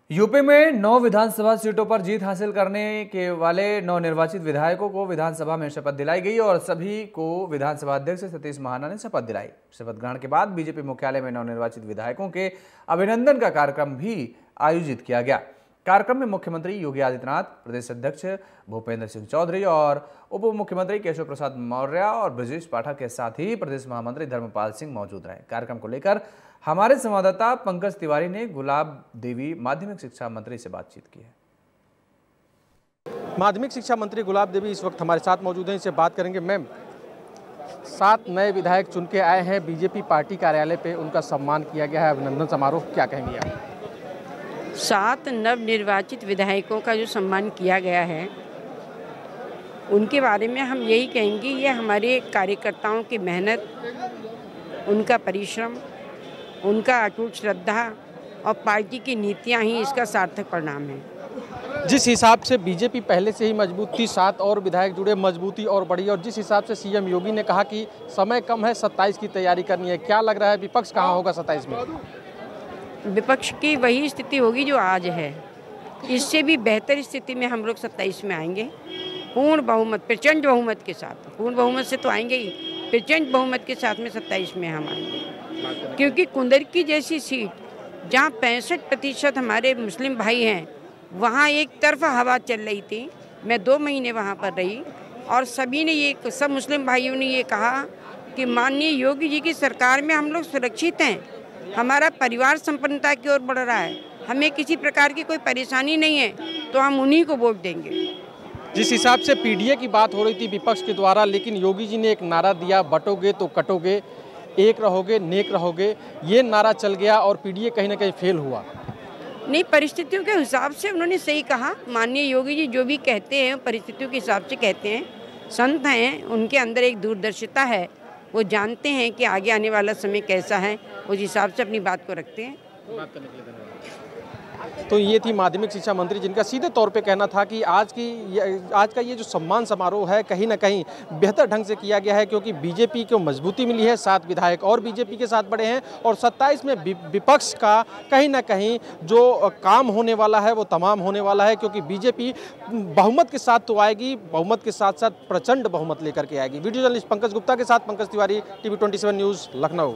UP में 9 विधानसभा सीटों पर जीत हासिल करने के वाले नवनिर्वाचित विधायकों को विधानसभा में शपथ दिलाई गई और सभी को विधानसभा अध्यक्ष सतीश महाना ने शपथ दिलाई। शपथ ग्रहण के बाद बीजेपी मुख्यालय में नवनिर्वाचित विधायकों के अभिनंदन का कार्यक्रम भी आयोजित किया गया। कार्यक्रम में मुख्यमंत्री योगी आदित्यनाथ, प्रदेश अध्यक्ष भूपेंद्र सिंह चौधरी और उप मुख्यमंत्री केशव प्रसाद मौर्य और ब्रजेश पाठक के साथ ही प्रदेश महामंत्री धर्मपाल सिंह मौजूद रहे। कार्यक्रम को लेकर हमारे संवाददाता पंकज तिवारी ने गुलाब देवी माध्यमिक शिक्षा मंत्री से बातचीत की है। माध्यमिक शिक्षा मंत्री गुलाब देवी इस वक्त हमारे साथ मौजूद हैं, इनसे बात करेंगे। मैम, 7 नए विधायक चुन के आए हैं बीजेपी पार्टी कार्यालय पे, उनका सम्मान किया गया है, अभिनंदन समारोह, क्या कहेंगे आप? 7 नवनिर्वाचित विधायकों का जो सम्मान किया गया है उनके बारे में हम यही कहेंगे, ये हमारे कार्यकर्ताओं की मेहनत, उनका परिश्रम, उनका अटूट श्रद्धा और पार्टी की नीतियां ही इसका सार्थक परिणाम है। जिस हिसाब से बीजेपी पहले से ही मजबूत थी, 7 और विधायक जुड़े, मजबूती और बढ़ी, और जिस हिसाब से सीएम योगी ने कहा कि समय कम है, 27 की तैयारी करनी है, क्या लग रहा है विपक्ष कहाँ होगा 27 में? विपक्ष की वही स्थिति होगी जो आज है, इससे भी बेहतर स्थिति में हम लोग 27 में आएंगे, पूर्ण बहुमत, प्रचंड बहुमत के साथ। पूर्ण बहुमत से तो आएंगे ही, प्रचंड बहुमत के साथ में 27 में हम आएंगे, क्योंकि कुंदरकी जैसी सीट जहाँ 65% हमारे मुस्लिम भाई हैं, वहाँ एक तरफा हवा चल रही थी। मैं 2 महीने वहाँ पर रही और सभी ने सब मुस्लिम भाइयों ने ये कहा कि माननीय योगी जी की सरकार में हम लोग सुरक्षित हैं, हमारा परिवार संपन्नता की ओर बढ़ रहा है, हमें किसी प्रकार की कोई परेशानी नहीं है, तो हम उन्हीं को वोट देंगे। जिस हिसाब से पीडीए की बात हो रही थी विपक्ष के द्वारा, लेकिन योगी जी ने एक नारा दिया, बटोगे तो कटोगे, एक रहोगे नेक रहोगे, ये नारा चल गया और पीडीए कहीं ना कहीं फेल हुआ। नहीं, परिस्थितियों के हिसाब से उन्होंने सही कहा। माननीय योगी जी जो भी कहते हैं परिस्थितियों के हिसाब से कहते हैं, संत हैं, उनके अंदर एक दूरदर्शिता है, वो जानते हैं कि आगे आने वाला समय कैसा है, उस हिसाब से अपनी बात को रखते हैं। तो ये थी माध्यमिक शिक्षा मंत्री, जिनका सीधे तौर पे कहना था कि आज का ये जो सम्मान समारोह है कहीं ना कहीं बेहतर ढंग से किया गया है, क्योंकि बीजेपी को मजबूती मिली है, 7 विधायक और बीजेपी के साथ बढ़े हैं और 27 में विपक्ष का कहीं ना कहीं जो काम होने वाला है वो तमाम होने वाला है, क्योंकि बीजेपी बहुमत के साथ तो आएगी, बहुमत के साथ साथ प्रचंड बहुमत लेकर के आएगी। वीडियो जर्नलिस्ट पंकज गुप्ता के साथ पंकज तिवारी, TV 27 न्यूज़, लखनऊ।